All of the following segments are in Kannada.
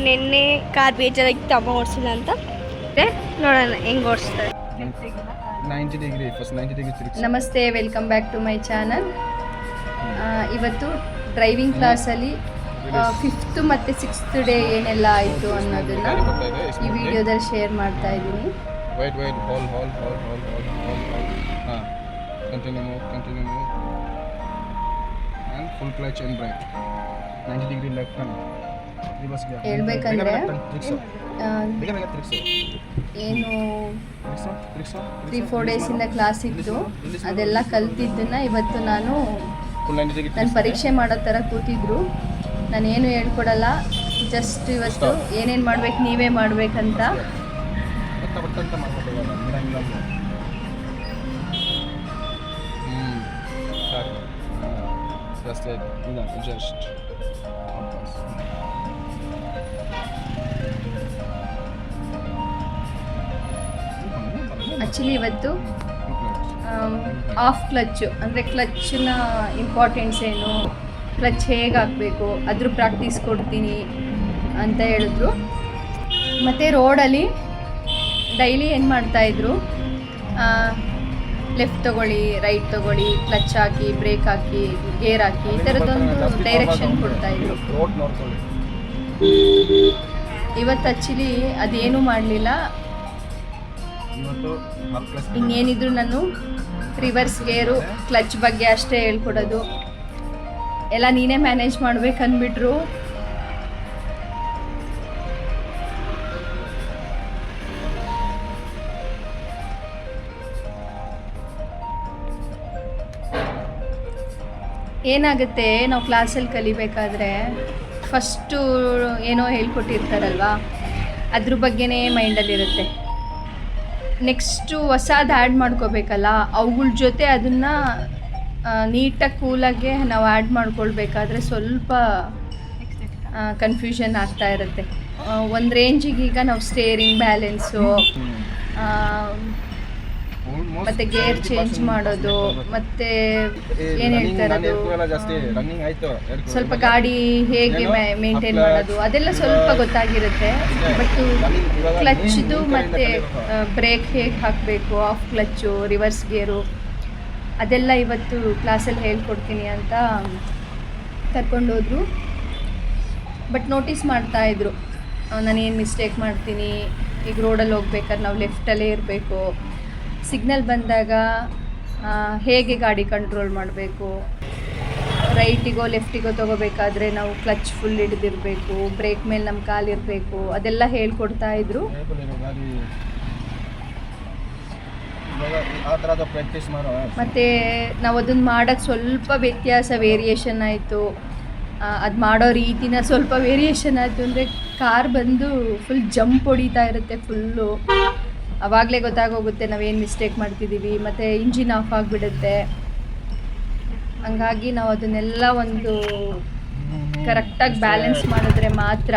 ನಿನ್ನೆ ಕಾರ್ ಬೇಜಾರಾಗಿತ್ತು ಅಮ್ಮ ಓಡಿಸಿಲ್ಲ ಅಂತ ನೋಡೋಣ ಹೆಂಗೆ ಓಡಿಸ್ತಾರೆ. 90 ಡಿಗ್ರಿ ಫಸ್ಟ್ 90 ಡಿಗ್ರಿ ತಿರುಗಿಸಿ. ನಮಸ್ತೆ, welcome back to my channel. ಇವತ್ತು ಡ್ರೈವಿಂಗ್ ಕ್ಲಾಸಲ್ಲಿ 5th ಮತ್ತು 6th ಡೇ ಏನೆಲ್ಲ ಆಯಿತು ಅನ್ನೋದನ್ನ ಈ ವಿಡಿಯೋದಲ್ಲಿ ಶೇರ್ ಮಾಡ್ತಾ ಇದ್ದೀನಿ. wait hold ಹಾಂ continue move and full clutch and brake 90 degree left turn reverse gear. ಹೇಳ್ಬೇಕಂದ್ರೆ ಏನು 3-4 ಡೇಸಿಂದ ಕ್ಲಾಸ್ ಇತ್ತು, ಅದೆಲ್ಲ ಕಲ್ತಿದ್ದನ್ನ ಇವತ್ತು ನಾನು ನನ್ನ ಪರೀಕ್ಷೆ ಮಾಡೋ ಥರ ಕೂತಿದ್ರು. ನಾನೇನು ಹೇಳ್ಕೊಡಲ್ಲ, ಜಸ್ಟ್ ಇವತ್ತು ಏನೇನು ಮಾಡ್ಬೇಕು ನೀವೇ ಮಾಡ್ಬೇಕಂತ. ಆ್ಯಕ್ಚುಲಿ ಇವತ್ತು ಆಫ್ ಕ್ಲಚ್ಚು ಅಂದರೆ ಕ್ಲಚ್ನ ಇಂಪಾರ್ಟೆನ್ಸ್ ಏನು, ಕ್ಲಚ್ ಹೇಗೆ ಹಾಕಬೇಕು ಅದ್ರ ಪ್ರಾಕ್ಟೀಸ್ ಕೊಡ್ತೀನಿ ಅಂತ ಹೇಳಿದ್ರು. ಮತ್ತು ರೋಡಲ್ಲಿ ಡೈಲಿ ಏನು ಮಾಡ್ತಾಯಿದ್ರು, ಲೆಫ್ಟ್ ತೊಗೊಳ್ಳಿ, ರೈಟ್ ತೊಗೊಳ್ಳಿ, ಕ್ಲಚ್ ಹಾಕಿ, ಬ್ರೇಕ್ ಹಾಕಿ, ಗೇರ್ ಹಾಕಿ, ಈ ಥರದ್ದೊಂದು ಡೈರೆಕ್ಷನ್ ಕೊಡ್ತಾಯಿದ್ರು. ಇವತ್ತು ಆ್ಯಕ್ಚುಲಿ ಅದೇನೂ ಮಾಡಲಿಲ್ಲ. ಇನ್ನೇನಿದ್ರು ನಾನು ರಿವರ್ಸ್ ಗೇರು, ಕ್ಲಚ್ ಬಗ್ಗೆ ಅಷ್ಟೇ ಹೇಳ್ಕೊಡೋದು, ಎಲ್ಲ ನೀನೇ ಮ್ಯಾನೇಜ್ ಮಾಡ್ಬೇಕಂದ್ಬಿಟ್ರು. ಏನಾಗುತ್ತೆ, ನಾವು ಕ್ಲಾಸಲ್ಲಿ ಕಲಿಬೇಕಾದ್ರೆ ಫಸ್ಟು ಏನೋ ಹೇಳ್ಕೊಟ್ಟಿರ್ತಾರಲ್ವ, ಅದ್ರ ಬಗ್ಗೆನೇ ಮೈಂಡಲ್ಲಿರುತ್ತೆ. ನೆಕ್ಸ್ಟು ಹೊಸದು ಆ್ಯಡ್ ಮಾಡ್ಕೋಬೇಕಲ್ಲ, ಅವುಗಳ ಜೊತೆ ಅದನ್ನು ನೀಟಾಗಿ ಕೂಲಾಗೆ ನಾವು ಆ್ಯಡ್ ಮಾಡ್ಕೊಳ್ಬೇಕಾದ್ರೆ ಸ್ವಲ್ಪ ಕನ್ಫ್ಯೂಷನ್ ಆಗ್ತಾ ಇರುತ್ತೆ. ಒಂದು ರೇಂಜಿಗೆ ಈಗ ನಾವು ಸ್ಟೇರಿಂಗ್ ಬ್ಯಾಲೆನ್ಸು ಮತ್ತು ಗೇರ್ ಚೇಂಜ್ ಮಾಡೋದು, ಮತ್ತು ಏನು ಹೇಳ್ತಾರದು, ಸ್ವಲ್ಪ ಗಾಡಿ ಹೇಗೆ ಮೇಂಟೈನ್ ಮಾಡೋದು, ಅದೆಲ್ಲ ಸ್ವಲ್ಪ ಗೊತ್ತಾಗಿರುತ್ತೆ. ಬಟ್ ಕ್ಲಚ್ದು ಮತ್ತು ಬ್ರೇಕ್ ಹೇಗೆ ಹಾಕಬೇಕು, ಆಫ್ ಕ್ಲಚ್ಚು, ರಿವರ್ಸ್ ಗೇರು, ಅದೆಲ್ಲ ಇವತ್ತು ಕ್ಲಾಸಲ್ಲಿ ಹೇಳ್ಕೊಡ್ತೀನಿ ಅಂತ ಕರ್ಕೊಂಡೋದ್ರು. ಬಟ್ ನೋಟಿಸ್ ಮಾಡ್ತಾಯಿದ್ರು ನಾನೇನು ಮಿಸ್ಟೇಕ್ ಮಾಡ್ತೀನಿ. ಈಗ ರೋಡಲ್ಲಿ ಹೋಗ್ಬೇಕಾದ್ರೆ ನಾವು ಲೆಫ್ಟಲ್ಲೇ ಇರಬೇಕು, ಸಿಗ್ನಲ್ ಬಂದಾಗ ಹೇಗೆ ಗಾಡಿ ಕಂಟ್ರೋಲ್ ಮಾಡಬೇಕು, ರೈಟಿಗೋ ಲೆಫ್ಟಿಗೋ ತೊಗೋಬೇಕಾದ್ರೆ ನಾವು ಕ್ಲಚ್ ಫುಲ್ ಹಿಡಿದಿರಬೇಕು, ಬ್ರೇಕ್ ಮೇಲೆ ನಮ್ಮ ಕಾಲಿರಬೇಕು, ಅದೆಲ್ಲ ಹೇಳ್ಕೊಡ್ತಾಯಿದ್ರು. ಮತ್ತು ನಾವು ಅದನ್ನು ಮಾಡೋಕ್ಕೆ ಸ್ವಲ್ಪ ವ್ಯತ್ಯಾಸ, ವೇರಿಯೇಷನ್ ಆಯಿತು. ಅದು ಮಾಡೋ ರೀತಿನ ಸ್ವಲ್ಪ ವೇರಿಯೇಷನ್ ಆಯಿತು. ಅಂದರೆ ಕಾರ್ ಬಂದು ಫುಲ್ ಜಂಪ್ ಹೊಡಿತಾ ಇರುತ್ತೆ ಫುಲ್ಲು, ಆವಾಗಲೇ ಗೊತ್ತಾಗೋಗುತ್ತೆ ನಾವೇನು ಮಿಸ್ಟೇಕ್ ಮಾಡ್ತಿದ್ದೀವಿ. ಮತ್ತು ಇಂಜಿನ್ ಆಫ್ ಆಗಿಬಿಡುತ್ತೆ. ಹಂಗಾಗಿ ನಾವು ಅದನ್ನೆಲ್ಲ ಒಂದು ಕರೆಕ್ಟಾಗಿ ಬ್ಯಾಲೆನ್ಸ್ ಮಾಡಿದ್ರೆ ಮಾತ್ರ.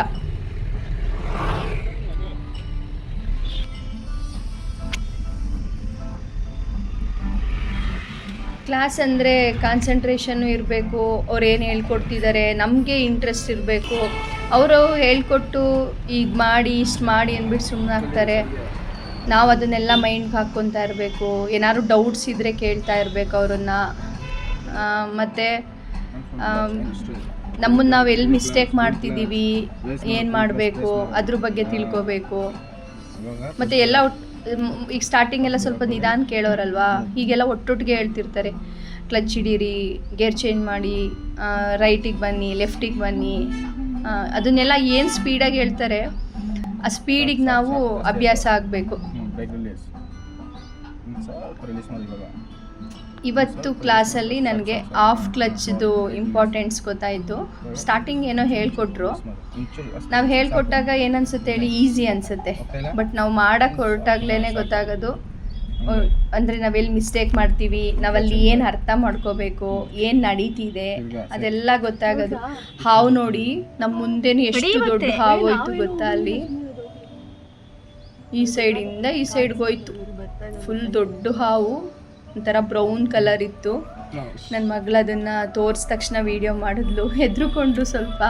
ಕ್ಲಾಸ್ ಅಂದರೆ ಕಾನ್ಸಂಟ್ರೇಷನ್ನು ಇರಬೇಕು. ಅವ್ರು ಏನು ಹೇಳ್ಕೊಡ್ತಿದ್ದಾರೆ ನಮಗೆ ಇಂಟ್ರೆಸ್ಟ್ ಇರಬೇಕು. ಅವರು ಹೇಳ್ಕೊಟ್ಟು ಈಗ ಮಾಡಿ ಇಷ್ಟು ಮಾಡಿ ಅಂದ್ಬಿಟ್ಟು ಸುಮ್ಮನೆ ಆಗ್ತಾರೆ. ನಾವು ಅದನ್ನೆಲ್ಲ ಮೈಂಡ್ಗೆ ಹಾಕ್ಕೊತಾ ಇರಬೇಕು. ಏನಾದ್ರು ಡೌಟ್ಸ್ ಇದ್ದರೆ ಕೇಳ್ತಾ ಇರಬೇಕು ಅವರನ್ನು. ಮತ್ತು ನಮ್ಮನ್ನು ನಾವು ಎಲ್ಲಿ ಮಿಸ್ಟೇಕ್ ಮಾಡ್ತಿದ್ದೀವಿ, ಏನು ಮಾಡಬೇಕು ಅದ್ರ ಬಗ್ಗೆ ತಿಳ್ಕೊಬೇಕು. ಮತ್ತು ಎಲ್ಲ ಈಗ ಸ್ಟಾರ್ಟಿಂಗ್ ಎಲ್ಲ ಸ್ವಲ್ಪ ನಿಧಾನ ಕೇಳೋರಲ್ವಾ, ಹೀಗೆಲ್ಲ ಒಟ್ಟೊಟ್ಟಿಗೆ ಹೇಳ್ತಿರ್ತಾರೆ. ಕ್ಲಚ್ ಹಿಡೀರಿ, ಗೇರ್ ಚೇಂಜ್ ಮಾಡಿ, ರೈಟಿಗೆ ಬನ್ನಿ, ಲೆಫ್ಟಿಗೆ ಬನ್ನಿ, ಅದನ್ನೆಲ್ಲ ಏನು ಸ್ಪೀಡಾಗಿ ಹೇಳ್ತಾರೆ ಆ ಸ್ಪೀಡಿಗೆ ನಾವು ಅಭ್ಯಾಸ ಆಗಬೇಕು. ಇವತ್ತು ಕ್ಲಾಸಲ್ಲಿ ನನಗೆ ಆಫ್ ಕ್ಲಚ್ದು ಇಂಪಾರ್ಟೆನ್ಸ್ ಗೊತ್ತಾಯಿತು. ಸ್ಟಾರ್ಟಿಂಗ್ ಏನೋ ಹೇಳ್ಕೊಟ್ರು, ನಾವು ಹೇಳ್ಕೊಟ್ಟಾಗ ಏನನ್ಸುತ್ತೆ ಹೇಳಿ, ಈಸಿ ಅನಿಸುತ್ತೆ. ಬಟ್ ನಾವು ಮಾಡೋಕ್ಕೆ ಹೊರಟಾಗ್ಲೇ ಗೊತ್ತಾಗೋದು, ಅಂದರೆ ನಾವೆಲ್ಲಿ ಮಿಸ್ಟೇಕ್ ಮಾಡ್ತೀವಿ, ನಾವಲ್ಲಿ ಏನು ಅರ್ಥ ಮಾಡ್ಕೋಬೇಕು, ಏನು ನಡೀತಿದೆ ಅದೆಲ್ಲ ಗೊತ್ತಾಗೋದು. ಹಾವು ನೋಡಿ ನಮ್ಮ ಮುಂದೆನೂ ಎಷ್ಟು ದೊಡ್ಡ ಹಾವು ಹೋಯ್ತು ಗೊತ್ತಾ, ಅಲ್ಲಿ ಈ ಸೈಡಿಂದ ಈ ಸೈಡ್ಗೆ ಹೋಯ್ತು. ಫುಲ್ ದೊಡ್ಡ ಹಾವು, ಒಂಥರ ಬ್ರೌನ್ ಕಲರ್ ಇತ್ತು. ನನ್ನ ಮಗಳು ಅದನ್ನು ತೋರಿಸಿದ ತಕ್ಷಣ ವೀಡಿಯೋ ಮಾಡಿದ್ಲು, ಹೆದರ್ಕೊಂಡ್ರು ಸ್ವಲ್ಪ.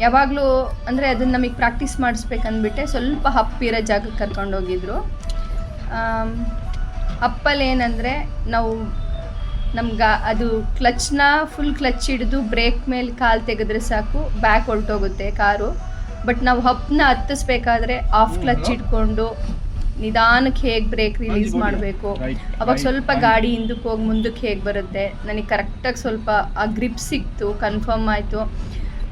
ಯಾವಾಗಲೂ ಅಂದರೆ ಅದನ್ನು ನಮಗೆ ಪ್ರಾಕ್ಟೀಸ್ ಮಾಡಿಸ್ಬೇಕಂದ್ಬಿಟ್ಟೆ ಸ್ವಲ್ಪ ಹಪ್ಪಿರೋ ಜಾಗಕ್ಕೆ ಕರ್ಕೊಂಡೋಗಿದ್ರು. ಅಪ್ಪಲ್ಲಿ ಏನಂದರೆ ನಾವು ನಮ್ಗೆ ಅದು ಕ್ಲಚ್ನ ಫುಲ್ ಕ್ಲಚ್ ಹಿಡಿದು ಬ್ರೇಕ್ ಮೇಲೆ ಕಾಲು ತೆಗೆದ್ರೆ ಸಾಕು ಬ್ಯಾಕ್ ಹೊರಟೋಗುತ್ತೆ ಕಾರು. ಬಟ್ ನಾವು ಹಪ್ಪನ್ನ ಹತ್ತಿಸ್ಬೇಕಾದ್ರೆ ಆಫ್ ಕ್ಲಚ್ ಇಟ್ಕೊಂಡು ನಿಧಾನಕ್ಕೆ ಹೇಗೆ ಬ್ರೇಕ್ ರಿಲೀಸ್ ಮಾಡಬೇಕು, ಅವಾಗ ಸ್ವಲ್ಪ ಗಾಡಿ ಹಿಂದಕ್ಕೆ ಹೋಗಿ ಮುಂದಕ್ಕೆ ಹೇಗೆ ಬರುತ್ತೆ. ನನಗೆ ಕರೆಕ್ಟಾಗಿ ಸ್ವಲ್ಪ ಆ ಗ್ರಿಪ್ ಸಿಕ್ತು, ಕನ್ಫರ್ಮ್ ಆಯಿತು.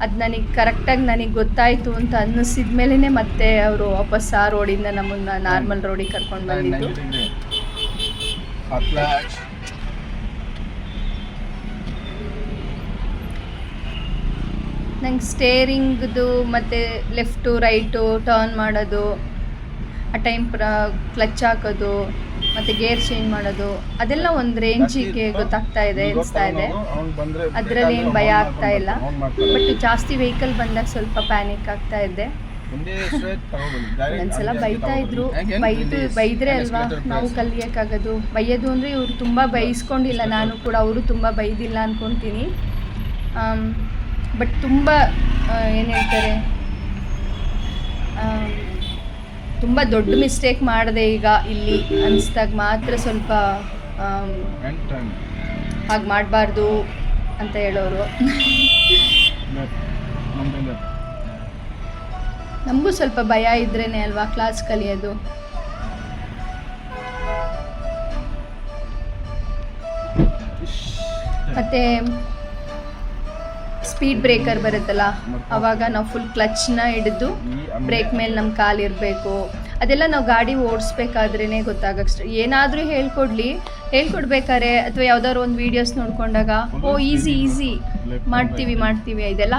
ಅದು ನನಗೆ ಕರೆಕ್ಟಾಗಿ ನನಗೆ ಗೊತ್ತಾಯಿತು ಅಂತ ಅನ್ನಿಸಿದ ಮೇಲೇ ಮತ್ತೆ ಅವರು ವಾಪಸ್ ಆ ರೋಡಿಂದ ನಮ್ಮನ್ನು ನಾರ್ಮಲ್ ರೋಡಿಗೆ ಕರ್ಕೊಂಡು ಬಂದಿದ್ದು. ನಂಗೆ ಸ್ಟೇರಿಂಗ್ದು ಮತ್ತು ಲೆಫ್ಟು ರೈಟು ಟರ್ನ್ ಮಾಡೋದು, ಆ ಟೈಮ್ ಕ್ಲಚ್ ಹಾಕೋದು ಮತ್ತು ಗೇರ್ ಚೇಂಜ್ ಮಾಡೋದು ಅದೆಲ್ಲ ಒಂದು ರೇಂಜಿಗೆ ಗೊತ್ತಾಗ್ತಾ ಇದೆ, ಅನಿಸ್ತಾ ಇದೆ. ಅದರಲ್ಲಿ ಏನು ಭಯ ಆಗ್ತಾ ಇಲ್ಲ. ಬಟ್ ಜಾಸ್ತಿ ವೆಹಿಕಲ್ ಬಂದಾಗ ಸ್ವಲ್ಪ ಪ್ಯಾನಿಕ್ ಆಗ್ತಾ ಇದ್ದೆ. ಒಂದ್ಸಲ ಬೈತಾ ಇದ್ರು, ಬೈದ್ರೆ ಅಲ್ವಾ ನಾವು ಕಲಿಯೋಕ್ಕಾಗೋದು. ಬೈಯೋದು ಅಂದರೆ ಇವರು ತುಂಬ ಬೈಸ್ಕೊಂಡಿಲ್ಲ, ನಾನು ಕೂಡ ಅವರು ತುಂಬ ಬೈದಿಲ್ಲ ಅಂದ್ಕೊತೀನಿ. ಬಟ್ ತುಂಬ ಏನು ಹೇಳ್ತಾರೆ, ತುಂಬ ದೊಡ್ಡ ಮಿಸ್ಟೇಕ್ ಮಾಡಿದೆ ಈಗ ಇಲ್ಲಿ ಅನಿಸ್ದಾಗ ಮಾತ್ರ ಸ್ವಲ್ಪ ಹಾಗೆ ಮಾಡಬಾರ್ದು ಅಂತ ಹೇಳೋರು. ನಮಗೂ ಸ್ವಲ್ಪ ಭಯ ಇದ್ರೇ ಅಲ್ವಾ ಕ್ಲಾಸ್ ಕಲಿಯೋದು. ಮತ್ತು ಸ್ಪೀಡ್ ಬ್ರೇಕರ್ ಬರುತ್ತಲ್ಲ, ಆವಾಗ ನಾವು ಫುಲ್ ಕ್ಲಚ್ನ ಹಿಡಿದು ಬ್ರೇಕ್ ಮೇಲೆ ನಮ್ಮ ಕಾಲು ಇರಬೇಕು. ಅದೆಲ್ಲ ನಾವು ಗಾಡಿ ಓಡಿಸ್ಬೇಕಾದ್ರೇ ಗೊತ್ತಾಗಕ್ಕೆ ಏನಾದರೂ ಹೇಳ್ಕೊಡ್ಬೇಕಾದ್ರೆ ಅಥವಾ ಯಾವ್ದಾದ್ರು ಒಂದು ವೀಡಿಯೋಸ್ ನೋಡ್ಕೊಂಡಾಗ ಈಸಿ ಮಾಡ್ತೀವಿ ಇದೆಲ್ಲ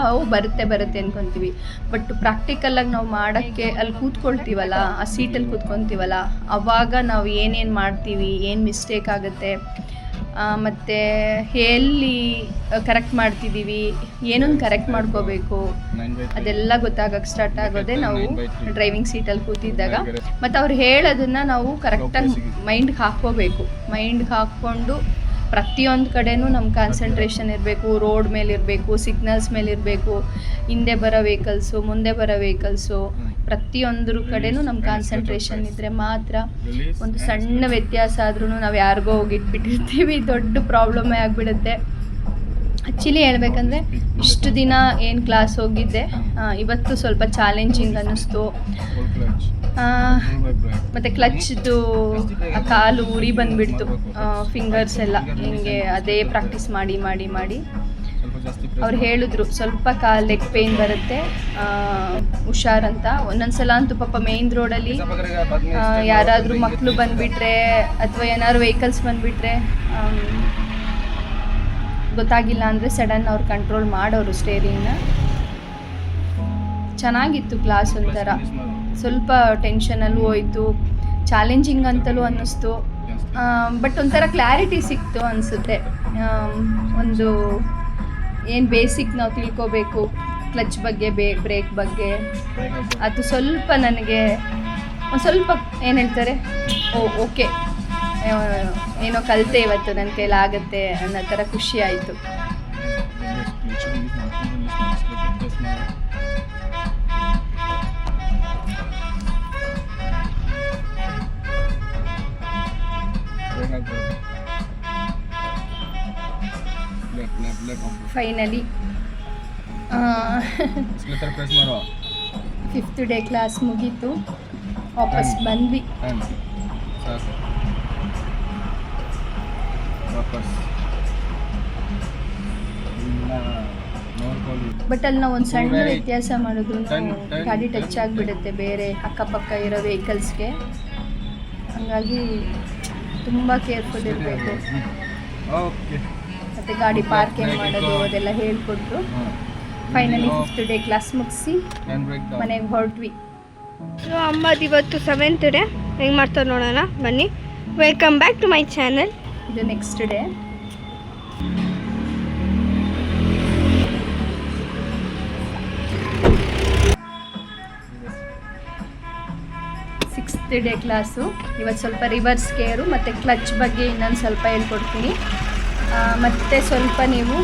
ಬರುತ್ತೆ ಅಂದ್ಕೊತೀವಿ. ಬಟ್ ಪ್ರಾಕ್ಟಿಕಲಾಗಿ ನಾವು ಮಾಡೋಕ್ಕೆ ಅಲ್ಲಿ ಕೂತ್ಕೊಳ್ತೀವಲ್ಲ, ಆ ಸೀಟಲ್ಲಿ ಕೂತ್ಕೊತೀವಲ್ಲ, ಆವಾಗ ನಾವು ಏನೇನು ಮಾಡ್ತೀವಿ, ಏನು ಮಿಸ್ಟೇಕ್ ಆಗುತ್ತೆ, ಮತ್ತು ಎಲ್ಲಿ ಕರೆಕ್ಟ್ ಮಾಡ್ತಿದ್ದೀವಿ, ಏನನ್ನು ಕರೆಕ್ಟ್ ಮಾಡ್ಕೋಬೇಕು, ಅದೆಲ್ಲ ಗೊತ್ತಾಗಕ್ಕೆ ಸ್ಟಾರ್ಟ್ ಆಗೋದೇ ನಾವು ಡ್ರೈವಿಂಗ್ ಸೀಟಲ್ಲಿ ಕೂತಿದ್ದಾಗ. ಮತ್ತು ಅವ್ರು ಹೇಳೋದನ್ನು ನಾವು ಕರೆಕ್ಟಾಗಿ ಮೈಂಡ್ಗೆ ಹಾಕ್ಕೊಂಡು ಪ್ರತಿಯೊಂದು ಕಡೆನೂ ನಮ್ಮ ಕಾನ್ಸಂಟ್ರೇಷನ್ ಇರಬೇಕು. ರೋಡ್ ಮೇಲೆ ಇರಬೇಕು, ಸಿಗ್ನಲ್ಸ್ ಮೇಲೆ ಇರಬೇಕು, ಹಿಂದೆ ಬರೋ ವೆಹಿಕಲ್ಸು, ಮುಂದೆ ಬರೋ ವೆಹಿಕಲ್ಸು, ಪ್ರತಿಯೊಂದ್ರ ಕಡೆನೂ ನಮ್ಮ ಕಾನ್ಸಂಟ್ರೇಷನ್ ಇದ್ದರೆ ಮಾತ್ರ. ಒಂದು ಸಣ್ಣ ವ್ಯತ್ಯಾಸ ಆದ್ರೂ ನಾವು ಯಾರಿಗೋ ಹೋಗಿಟ್ಬಿಟ್ಟಿರ್ತೀವಿ, ದೊಡ್ಡ ಪ್ರಾಬ್ಲಮ್ಮೇ ಆಗಿಬಿಡುತ್ತೆ. ಆ್ಯಕ್ಚುಲಿ ಹೇಳ್ಬೇಕಂದ್ರೆ ಇಷ್ಟು ದಿನ ಏನು ಕ್ಲಾಸ್ ಹೋಗಿದ್ದೆ, ಇವತ್ತು ಸ್ವಲ್ಪ ಚಾಲೆಂಜಿಂಗ್ ಅನ್ನಿಸ್ತು. ಮತ್ತು ಕ್ಲಚ್ದು ಆ ಕಾಲು ಉರಿ ಬಂದುಬಿಡ್ತು, ಫಿಂಗರ್ಸ್ ಎಲ್ಲ ಹಿಂಗೆ ಅದೇ ಪ್ರಾಕ್ಟೀಸ್ ಮಾಡಿ ಅವ್ರು ಹೇಳಿದ್ರು ಸ್ವಲ್ಪ ಲೆಗ್ ಪೇಯ್ನ್ ಬರುತ್ತೆ, ಹುಷಾರಂತ. ಒಂದೊಂದ್ಸಲ ಅಂತೂ ಪಾಪ ಮೇಯ್ನ್ ರೋಡಲ್ಲಿ ಯಾರಾದರೂ ಮಕ್ಕಳು ಬಂದುಬಿಟ್ರೆ ಅಥವಾ ಏನಾದ್ರು ವೆಹಿಕಲ್ಸ್ ಬಂದುಬಿಟ್ರೆ ಗೊತ್ತಾಗಿಲ್ಲ ಅಂದರೆ ಸಡನ್ ಅವ್ರು ಕಂಟ್ರೋಲ್ ಮಾಡೋರು ಸ್ಟೇರಿಂಗ್ನ. ಚೆನ್ನಾಗಿತ್ತು ಕ್ಲಾಸ್, ಒಂಥರ ಸ್ವಲ್ಪ ಟೆನ್ಷನಲ್ಲೂ ಹೋಯಿತು, ಚಾಲೆಂಜಿಂಗ್ ಅಂತಲೂ ಅನ್ನಿಸ್ತು. ಬಟ್ ಒಂಥರ ಕ್ಲಾರಿಟಿ ಸಿಕ್ತು ಅನಿಸುತ್ತೆ. ಒಂದು ಏನು ಬೇಸಿಕ್ ನಾವು ತಿಳ್ಕೋಬೇಕು ಕ್ಲಚ್ ಬಗ್ಗೆ, ಬ್ರೇಕ್ ಬಗ್ಗೆ, ಅದು ಸ್ವಲ್ಪ ನನಗೆ ಒಂದು ಸ್ವಲ್ಪ ಏನು ಹೇಳ್ತಾರೆ, ಓಕೆ ಏನೋ ಕಲಿತೆ ಇವತ್ತು, ನನ್ನ ಕೈಲಾಗತ್ತೆ ಅನ್ನೋ ಥರ ಖುಷಿ ಆಯಿತು. ಫೈನಲಿ 5th ಡೇ ಕ್ಲಾಸ್ ಮುಗೀತು, ವಾಪಸ್ ಬಂದ್ವಿ. ಬಟ್ ಅಲ್ಲಿ ನಾವು ಒಂದು ಸಣ್ಣ ವ್ಯತ್ಯಾಸ ಮಾಡಿದ್ರು ಗಾಡಿ ಟಚ್ ಆಗಿಬಿಡುತ್ತೆ ಬೇರೆ ಅಕ್ಕಪಕ್ಕ ಇರೋ ವೆಹಿಕಲ್ಸ್ಗೆ. ಹಾಗಾಗಿ ತುಂಬ ಕೇರ್ಫುಲ್ ಇರಬೇಕು. ಮತ್ತು ಗಾಡಿ ಪಾರ್ಕಿಂಗ್ ಮಾಡೋದು ಅದೆಲ್ಲ ಹೇಳ್ಕೊಟ್ರು. ಫೈನಲಿ 5th ಡೇ ಕ್ಲಾಸ್ ಮುಗಿಸಿ ಮನೆಗೆ ಹೊರಟ್ವಿ. ಸೊ ಅಮ್ಮದು ಇವತ್ತು 7th ಡೇ ಹೆಂಗೆ ಮಾಡ್ತಾರೆ ನೋಡೋಣ ಬನ್ನಿ. Welcome back to my channel. ಇದು ನೆಕ್ಸ್ಟ್ ಡೇ. Day class. ಇವತ್ತು ಸ್ವಲ್ಪ ರಿವರ್ಸ್ ಗೇರು ಮತ್ತು ಕ್ಲಚ್ ಬಗ್ಗೆ ಇನ್ನೊಂದು ಸ್ವಲ್ಪ ಹೇಳ್ಕೊಡ್ತೀನಿ. ಮತ್ತು ಸ್ವಲ್ಪ ನೀವು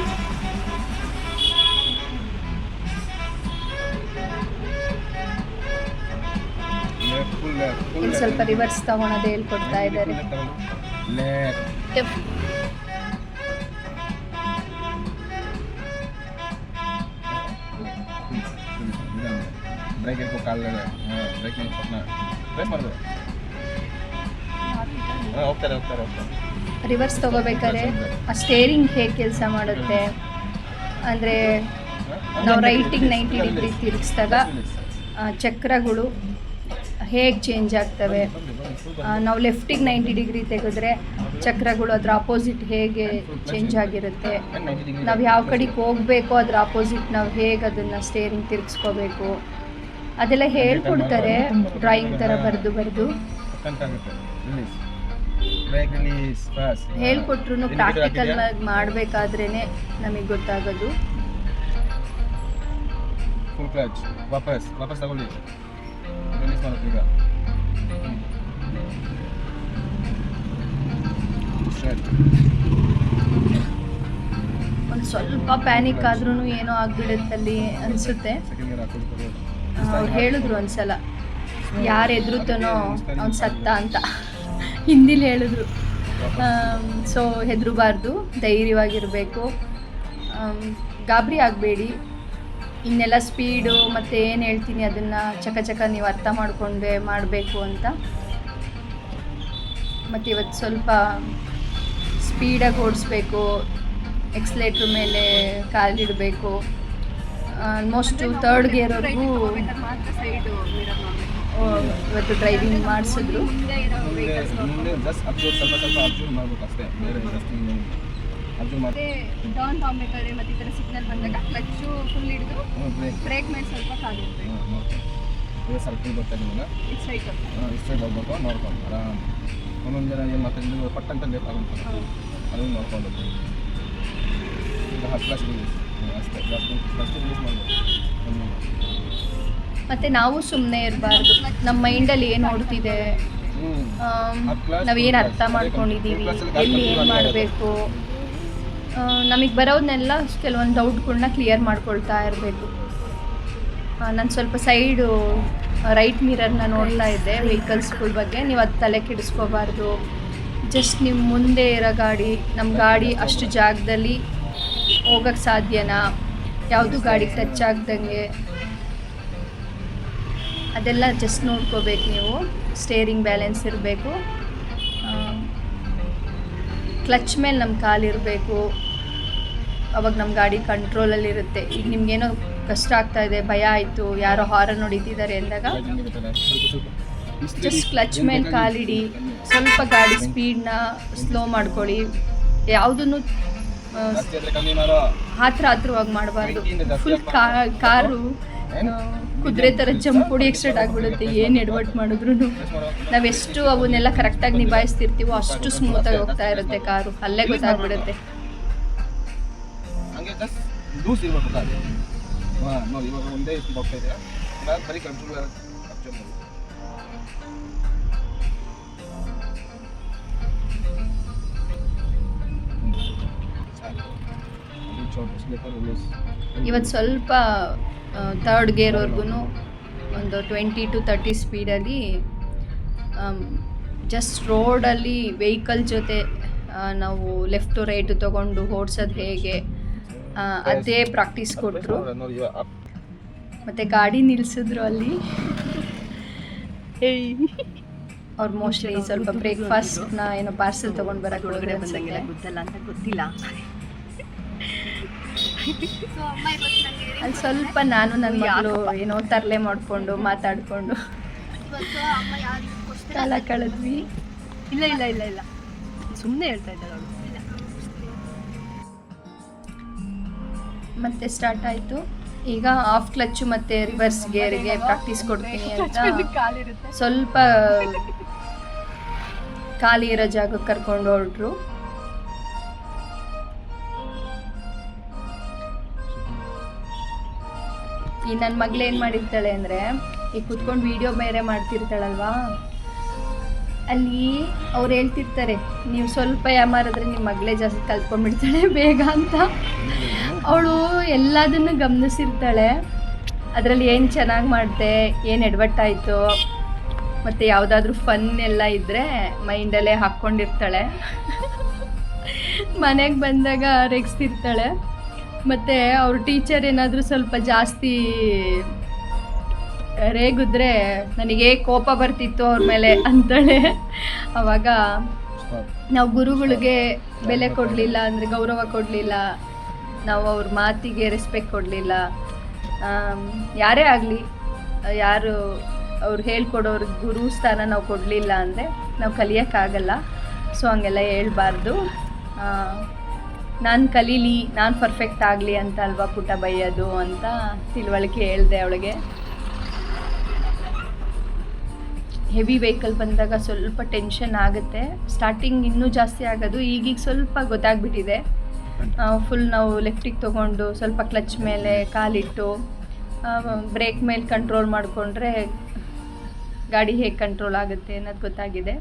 ಇಲ್ಲಿ ಸ್ವಲ್ಪ ರಿವರ್ಸ್ ತಗೊಳೋದು ಹೇಳ್ಕೊಡ್ತಾ ಇದ್ದಾರೆ. ಬ್ರೇಕ್ ಇರ್ಕೋ ಕಾಲ ಬ್ರೇಕ್ ಬ್ರೇಕ್ ಮಾಡ್ಬೋದು. ಹೋಗ್ತಾರೆ ಹೋಗ್ತಾರೆ ಹೋಗ್ತಾರೆ. ರಿವರ್ಸ್ ತಗೋಬೇಕಾದ್ರೆ ಆ ಸ್ಟೇರಿಂಗ್ ಹೇಗೆ ಕೆಲಸ ಮಾಡುತ್ತೆ ಅಂದರೆ ನಾವು ರೈಟಿಗೆ 90 ಡಿಗ್ರಿ ತಿರುಗಿಸಿದಾಗ ಚಕ್ರಗಳು ಹೇಗೆ ಚೇಂಜ್ ಆಗ್ತವೆ, ನಾವು ಲೆಫ್ಟಿಗೆ 90 ಡಿಗ್ರಿ ತೆಗೆದ್ರೆ ಚಕ್ರಗಳು ಅದ್ರ ಆಪೋಸಿಟ್ ಹೇಗೆ ಚೇಂಜ್ ಆಗಿರುತ್ತೆ, ನಾವು ಯಾವ ಕಡೆಗೆ ಹೋಗಬೇಕು ಅದ್ರ ಆಪೋಸಿಟ್ ನಾವು ಹೇಗೆ ಅದನ್ನು ಸ್ಟೇರಿಂಗ್ ತಿರುಗಿಸ್ಕೋಬೇಕು ಅದೆಲ್ಲ ಹೇಳ್ಕೊಡ್ತಾರೆ ಡ್ರಾಯಿಂಗ್ ಥರ ಬರೆದು ಹೇಳ್ಕೊಟ್ರು ಪ್ರಾಕ್ಟಿಕಲ್ ಮಾಡಬೇಕಾದ್ರೇ ನಮಗೆ ಗೊತ್ತಾಗೋದು. ಫುಲ್ ಕ್ಲಚ್ ವಾಪಸ್ ತಗೊಳ್ಳಿ, ರಿಲೀಸ್ ಮಾಡೋದು ಈಗ. ಒಂದು ಸ್ವಲ್ಪ ಪ್ಯಾನಿಕ್ ಆದ್ರೂ ಏನೋ ಆಗ್ಬಿಡುತ್ತಲ್ಲಿ ಅನಿಸುತ್ತೆ. ಅವ್ರು ಹೇಳಿದ್ರು ಒಂದ್ಸಲ ಯಾರು ಎದುರುತ್ತಾನೋ ಅವ್ನು ಸತ್ತ ಅಂತ ಹಿಂದಿಲಿ ಹೇಳಿದ್ರು. ಸೊ ಹೆದರಬಾರ್ದು, ಧೈರ್ಯವಾಗಿರಬೇಕು, ಗಾಬರಿ ಆಗಬೇಡಿ. ಇನ್ನೆಲ್ಲ ಸ್ಪೀಡು ಮತ್ತು ಏನು ಹೇಳ್ತೀನಿ ಅದನ್ನು ಚಕ ನೀವು ಅರ್ಥ ಮಾಡಿಕೊಂಡೆ ಮಾಡಬೇಕು ಅಂತ. ಮತ್ತು ಇವತ್ತು ಸ್ವಲ್ಪ ಸ್ಪೀಡಾಗಿ ಓಡಿಸ್ಬೇಕು, ಎಕ್ಸ್ಲೇಟ್ರ್ ಮೇಲೆ ಕಾಲಿಡಬೇಕು. ಆಲ್ಮೋಸ್ಟು 3rd ಗೇರ್ವರೆಗೂ ಇವತ್ತು ಡ್ರೈವಿಂಗ್ ಮಾಡಿಸಿದ್ರು. ಮತ್ತೆ ಡೌನ್ ತಗೊಬೇಕಾದ್ರೆ ಮತ್ತೆ ಈ ಥರ ಸಿಗ್ನಲ್ ಬಂದಾಗ ಕ್ಲಚ್ಚು ಫುಲ್ ಹಿಡಿದು ಬ್ರೇಕ್ ಮೇಲೆ ಸ್ವಲ್ಪ ಕಾಲಿರುತ್ತೆ. ಸರ್ಕಲ್ ಬರ್ತಾ ನಿಮಗೆ ಇಷ್ಟೇ ಹೋಗ್ಬೇಕು, ನೋಡ್ಕೊಂಡು ಆರಾಮ್. ಒಂದೊಂದು ಜನ ಏನು ಮಾತಾಡಿದ್ರು ಪಟ್ಟಂತ ಲೇಟ್ ಆಗುತ್ತೆ, ಅದನ್ನು ನೋಡ್ಕೊಂಡು ಈಗ ಫಸ್ಟ್ ಕ್ಲಾಸ್ ರಿಲೀಸ್ ಅಷ್ಟೇ, ಫಸ್ಟ್ ರಿಲೀಸ್ ಮಾಡಬೇಕು. ಮತ್ತು ನಾವು ಸುಮ್ಮನೆ ಇರಬಾರ್ದು, ನಮ್ಮ ಮೈಂಡಲ್ಲಿ ಏನು ಓಡ್ತಿದೆ, ನಾವೇನು ಅರ್ಥ ಮಾಡ್ಕೊಂಡಿದ್ದೀವಿ, ಎಲ್ಲಿ ಏನು ಮಾಡಬೇಕು, ನಮಗೆ ಬರೋದನ್ನೆಲ್ಲ ಕೆಲವೊಂದು ಡೌಟ್ಗಳನ್ನ ಕ್ಲಿಯರ್ ಮಾಡ್ಕೊಳ್ತಾ ಇರಬೇಕು. ನಾನು ಸ್ವಲ್ಪ ಸೈಡು ರೈಟ್ ಮಿರರ್ನ ನೋಡ್ತಾ ಇದ್ದೆ ವೆಹಿಕಲ್ಸ್ಗಳ ಬಗ್ಗೆ. ನೀವು ಅದು ತಲೆ ಕೆಡಿಸ್ಕೋಬಾರ್ದು. ಜಸ್ಟ್ ನಿಮ್ಮ ಮುಂದೆ ಇರೋ ಗಾಡಿ, ನಮ್ಮ ಗಾಡಿ ಅಷ್ಟು ಜಾಗದಲ್ಲಿ ಹೋಗೋಕ್ಕೆ ಸಾಧ್ಯನಾ, ಯಾವುದು ಗಾಡಿಗೆ ಟಚ್ ಆಗ್ದಂಗೆ ಅದೆಲ್ಲ ಜಸ್ಟ್ ನೋಡ್ಕೋಬೇಕು ನೀವು. ಸ್ಟೇರಿಂಗ್ ಬ್ಯಾಲೆನ್ಸ್ ಇರಬೇಕು, ಕ್ಲಚ್ ಮೇಲೆ ನಮ್ಮ ಕಾಲಿರಬೇಕು, ಅವಾಗ ನಮ್ಮ ಗಾಡಿ ಕಂಟ್ರೋಲಲ್ಲಿರುತ್ತೆ. ಈಗ ನಿಮ್ಗೇನೋ ಕಷ್ಟ ಆಗ್ತಾ ಇದೆ, ಭಯ ಆಯಿತು, ಯಾರೋ ಹಾರನ್ ಹೊಡಿತಿದ್ದಾರೆ ಅಂದಾಗ ಜಸ್ಟ್ ಕ್ಲಚ್ ಮೇಲೆ ಕಾಲಿಡಿ, ಸ್ವಲ್ಪ ಗಾಡಿ ಸ್ಪೀಡ್ನ ಸ್ಲೋ ಮಾಡ್ಕೊಳ್ಳಿ. ಯಾವುದನ್ನು ಹತ್ರವಾಗಿ ಮಾಡಬಾರ್ದು. ಫುಲ್ ಕಾರು ಕುದುರೆ ಥರ ಜಂಪ್ ಹೊಡಿಯೋಕ್ಕೆ ಸ್ಟಾರ್ಟ್ ಆಗಿಬಿಡುತ್ತೆ. ಏನು ಎಡವಟ್ಟು ಮಾಡಿದ್ರು ನಾವೆಷ್ಟು ಅವನ್ನೆಲ್ಲ ಕರೆಕ್ಟಾಗಿ ನಿಭಾಯಿಸ್ತಿರ್ತೀವೋ ಅಷ್ಟು ಸ್ಮೂತಾಗಿ ಹೋಗ್ತಾ ಇರುತ್ತೆ ಕಾರು, ಅಲ್ಲೇ ಗೊತ್ತಾಗ್ಬಿಡುತ್ತೆ. ಲೂಸ್ ಇರಬೇಕು ಕಾರು. ನೋಡಿ ಇವಾಗ ಒಂದೇ ಹೋಗ್ತಾ ಇದೆ, ಬರೀ ಕಂಟ್ರೋಲ್ ಇವತ್ತು ಸ್ವಲ್ಪ 3rd ಗೇರ್ವರೆಗೂ ಒಂದು 20 to 30 ಸ್ಪೀಡಲ್ಲಿ ಜಸ್ಟ್ ರೋಡಲ್ಲಿ ವೆಹಿಕಲ್ ಜೊತೆ ನಾವು ಲೆಫ್ಟ್ ಟು ರೈಟು ತೊಗೊಂಡು ಓಡಿಸೋದು ಹೇಗೆ ಅದೇ ಪ್ರಾಕ್ಟೀಸ್ ಕೊಟ್ಟರು. ಮತ್ತು ಗಾಡಿ ನಿಲ್ಲಿಸಿದ್ರು ಅಲ್ಲಿ. ಅವ್ರು ಮೋಸ್ಟ್ಲಿ ಸ್ವಲ್ಪ ಬ್ರೇಕ್ಫಾಸ್ಟ್ನ ಏನೋ ಪಾರ್ಸೆಲ್ ತೊಗೊಂಡು ಬರೋಕ್ಕೆ ಹೋದ್ರೆ ಅನ್ಸಂಗಿಲ್ಲ, ಗೊತ್ತಲ್ಲ ಅಂತ ಗೊತ್ತಿಲ್ಲ. ಅಲ್ಲಿ ಸ್ವಲ್ಪ ನಾನು ನನ್ನ ಮಗಳು ಏನೋ ತರಲೆ ಮಾಡಿಕೊಂಡು ಮಾತಾಡಿಕೊಂಡು ಕಾಲ ಕಳೆದ್ವಿ. ಇಲ್ಲ ಸುಮ್ಮನೆ ಹೇಳ್ತಾ ಇದ್ದಾರೆ ಅವಳು. ಮತ್ತೆ ಸ್ಟಾರ್ಟ್ ಆಯಿತು. ಈಗ ಆಫ್ ಕ್ಲಚ್ಚು ಮತ್ತು ರಿವರ್ಸ್ ಗೇರಿಗೆ ಪ್ರಾಕ್ಟೀಸ್ ಕೊಡ್ತೀನಿ ಅಂತ ಸ್ವಲ್ಪ ಖಾಲಿ ಇರೋ ಜಾಗಕ್ಕೆ ಕರ್ಕೊಂಡು ಹೊರಟ್ರು. ಈ ನನ್ನ ಮಗಳು ಏನು ಮಾಡಿರ್ತಾಳೆ ಅಂದರೆ, ಈಗ ಕುತ್ಕೊಂಡು ವಿಡಿಯೋ ಬೇರೆ ಮಾಡ್ತಿರ್ತಾಳಲ್ವಾ, ಅಲ್ಲಿ ಅವ್ರು ಹೇಳ್ತಿರ್ತಾರೆ ನೀವು ಸ್ವಲ್ಪ ಯಾಮಾರಿದ್ರೆ ನಿಮ್ಮ ಮಗಳೇ ಜಾಸ್ತಿ ಕಲ್ತ್ಕೊಂಡ್ಬಿಡ್ತಾಳೆ ಬೇಗ ಅಂತ. ಅವಳು ಎಲ್ಲದನ್ನು ಗಮನಿಸಿರ್ತಾಳೆ, ಅದರಲ್ಲಿ ಏನು ಚೆನ್ನಾಗಿ ಮಾಡಿದೆ, ಏನು ಎಡವಟ್ಟಾಯಿತು, ಮತ್ತು ಯಾವುದಾದ್ರೂ ಫನ್ ಎಲ್ಲ ಇದ್ದರೆ ಮೈಂಡಲ್ಲೇ ಹಾಕ್ಕೊಂಡಿರ್ತಾಳೆ. ಮನೆಗೆ ಬಂದಾಗ ರೇಗಿಸ್ತಿರ್ತಾಳೆ. ಮತ್ತು ಅವ್ರ ಟೀಚರ್ ಏನಾದರೂ ಸ್ವಲ್ಪ ಜಾಸ್ತಿ ರೇಗಿದ್ರೆ ನನಗೆ ಕೋಪ ಬರ್ತಿತ್ತು ಅವ್ರ ಮೇಲೆ ಅಂತಾಳೆ. ಆವಾಗ ನಾವು ಗುರುಗಳಿಗೆ ಬೆಲೆ ಕೊಡಲಿಲ್ಲ, ಅಂದರೆ ಗೌರವ ಕೊಡಲಿಲ್ಲ, ನಾವು ಅವ್ರ ಮಾತಿಗೆ ರೆಸ್ಪೆಕ್ಟ್ ಕೊಡಲಿಲ್ಲ, ಯಾರೇ ಆಗಲಿ ಯಾರು ಅವ್ರು ಹೇಳ್ಕೊಡೋರು ಗುರು ಸ್ಥಾನ ನಾವು ಕೊಡಲಿಲ್ಲ ಅಂದರೆ ನಾವು ಕಲಿಯೋಕ್ಕಾಗಲ್ಲ. ಸೊ ಹಂಗೆಲ್ಲ ಹೇಳ್ಬಾರ್ದು. ನಾನು ಕಲೀಲಿ, ನಾನು ಪರ್ಫೆಕ್ಟ್ ಆಗಲಿ ಅಂತ ಅಲ್ವಾ ಪುಟ ಬೈಯೋದು ಅಂತ ತಿಳುವಳಿಕೆ ಹೇಳಿದೆ ಅವಳಿಗೆ. ಹೆವಿ ವೆಹಿಕಲ್ ಬಂದಾಗ ಸ್ವಲ್ಪ ಟೆನ್ಷನ್ ಆಗುತ್ತೆ. ಸ್ಟಾರ್ಟಿಂಗ್ ಇನ್ನೂ ಜಾಸ್ತಿ ಆಗೋದು, ಈಗೀಗ ಸ್ವಲ್ಪ ಗೊತ್ತಾಗ್ಬಿಟ್ಟಿದೆ. ಫುಲ್ ನಾವು ಲೆಫ್ಟಿಗೆ ತೊಗೊಂಡು ಸ್ವಲ್ಪ ಕ್ಲಚ್ ಮೇಲೆ ಕಾಲಿಟ್ಟು ಬ್ರೇಕ್ ಮೇಲೆ ಕಂಟ್ರೋಲ್ ಮಾಡಿಕೊಂಡ್ರೆ ಗಾಡಿ ಹೇಗೆ ಕಂಟ್ರೋಲ್ ಆಗುತ್ತೆ ಅನ್ನೋದು ಗೊತ್ತಾಗಿದೆ.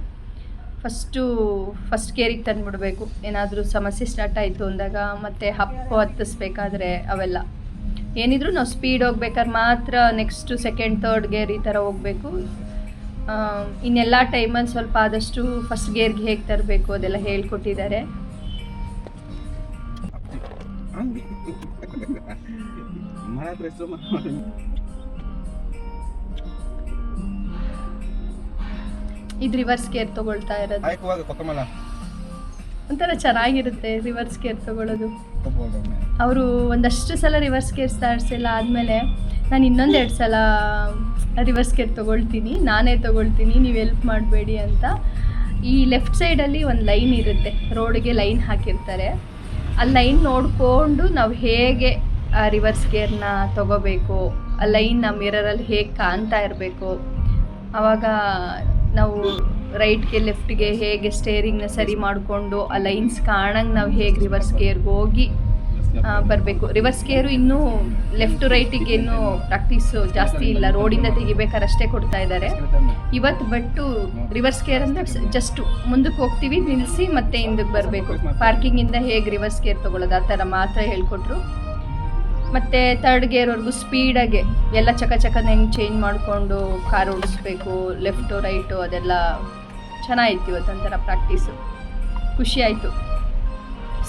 ಫಸ್ಟ್ ಗೇರಿಗೆ ತಂದುಬಿಡ್ಬೇಕು ಏನಾದರೂ ಸಮಸ್ಯೆ ಸ್ಟಾರ್ಟ್ ಆಯಿತು ಅಂದಾಗ. ಮತ್ತು ಹತ್ತಿಸ್ಬೇಕಾದ್ರೆ ಅವೆಲ್ಲ ಏನಿದ್ರು ನಾವು ಸ್ಪೀಡ್ ಹೋಗ್ಬೇಕಾದ್ರೆ ಮಾತ್ರ ನೆಕ್ಸ್ಟು ಸೆಕೆಂಡ್ ಥರ್ಡ್ ಗೇರ್ ಈ ಥರ ಹೋಗಬೇಕು. ಇನ್ನೆಲ್ಲ ಟೈಮಲ್ಲಿ ಸ್ವಲ್ಪ ಆದಷ್ಟು ಫಸ್ಟ್ ಗೇರ್ಗೆ ಹೇಗೆ ತರಬೇಕು ಅದೆಲ್ಲ ಹೇಳ್ಕೊಟ್ಟಿದ್ದಾರೆ. ಇದು ರಿವರ್ಸ್ ಗೇರ್ ತಗೊಳ್ತಾ ಇರೋದು ಒಂಥರ ಚೆನ್ನಾಗಿರುತ್ತೆ. ರಿವರ್ಸ್ ಗೇರ್ ತಗೊಳ್ಳೋದು ಅವರು ಒಂದಷ್ಟು ಸಲ ರಿವರ್ಸ್ ಗೇರ್ ಸ್ಟಾರ್ಟ್ಸಿಲ್ಲ ಆದಮೇಲೆ ನಾನು ಇನ್ನೊಂದೆರಡು ಸಲ ರಿವರ್ಸ್ ಗೇರ್ ತೊಗೊಳ್ತೀನಿ, ನಾನೇ ತೊಗೊಳ್ತೀನಿ, ನೀವು ಹೆಲ್ಪ್ ಮಾಡಬೇಡಿ ಅಂತ. ಈ ಲೆಫ್ಟ್ ಸೈಡಲ್ಲಿ ಒಂದು ಲೈನ್ ಇರುತ್ತೆ, ರೋಡಿಗೆ ಲೈನ್ ಹಾಕಿರ್ತಾರೆ. ಆ ಲೈನ್ ನೋಡಿಕೊಂಡು ನಾವು ಹೇಗೆ ಆ ರಿವರ್ಸ್ ಗೇರ್ನ ತೊಗೋಬೇಕು, ಆ ಲೈನ್ ನಮ್ಮ ಮಿರರಲ್ಲಿ ಹೇಗೆ ಕಾಣ್ತಾ ಇರಬೇಕು, ಆವಾಗ ನಾವು ರೈಟ್ಗೆ ಲೆಫ್ಟ್ಗೆ ಹೇಗೆ ಸ್ಟೇರಿಂಗ್ನ ಸರಿ ಮಾಡಿಕೊಂಡು ಆ ಲೈನ್ಸ್ ಕಾಣಂಗೆ ನಾವು ಹೇಗೆ ರಿವರ್ಸ್ ಗೇರ್ಗೆ ಹೋಗಿ ಬರಬೇಕು. ರಿವರ್ಸ್ ಗೇರು ಇನ್ನೂ ಲೆಫ್ಟ್ ರೈಟಿಗೆ ಇನ್ನೂ ಪ್ರಾಕ್ಟೀಸು ಜಾಸ್ತಿ ಇಲ್ಲ, ರೋಡಿಂದ ತೆಗಿಬೇಕಾದ್ರೆ ಅಷ್ಟೇ ಕೊಡ್ತಾ ಇದ್ದಾರೆ ಇವತ್ತು. ಬಟ್ಟು ರಿವರ್ಸ್ ಗೇರ್ ಅಂದರೆ ಜಸ್ಟು ಮುಂದಕ್ಕೆ ಹೋಗ್ತೀವಿ, ನಿಲ್ಲಿಸಿ ಮತ್ತೆ ಹಿಂದಕ್ಕೆ ಬರಬೇಕು. ಪಾರ್ಕಿಂಗಿಂದ ಹೇಗೆ ರಿವರ್ಸ್ ಗೇರ್ ತೊಗೊಳ್ಳೋದು ಆ ಥರ ಮಾತ್ರ ಹೇಳ್ಕೊಟ್ರು. ಮತ್ತು ಥರ್ಡ್ ಗೇರ್ವರೆಗೂ ಸ್ಪೀಡಾಗೆ ಎಲ್ಲ ಚಕಚಕನ ಹೆಂಗೆ ಚೇಂಜ್ ಮಾಡಿಕೊಂಡು ಕಾರ್ ಓಡಿಸ್ಬೇಕು, ಲೆಫ್ಟು ರೈಟು ಅದೆಲ್ಲ ಚೆನ್ನಾಗಿತ್ತು ಇವತ್ತು. ಒಂಥರ ಪ್ರಾಕ್ಟೀಸು ಖುಷಿ ಆಯಿತು.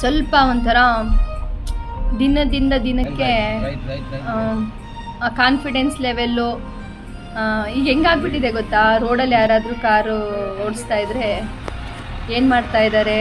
ಸ್ವಲ್ಪ ಒಂಥರ ದಿನದಿಂದ ದಿನಕ್ಕೆ ಕಾನ್ಫಿಡೆನ್ಸ್ ಲೆವೆಲ್ಲು ಈಗ ಹೆಂಗಾಗ್ಬಿಟ್ಟಿದೆ ಗೊತ್ತಾ, ರೋಡಲ್ಲಿ ಯಾರಾದರೂ ಕಾರು ಓಡಿಸ್ತಾ ಇದ್ರೆ ಏನು ಮಾಡ್ತಾ ಇದ್ದಾರೆ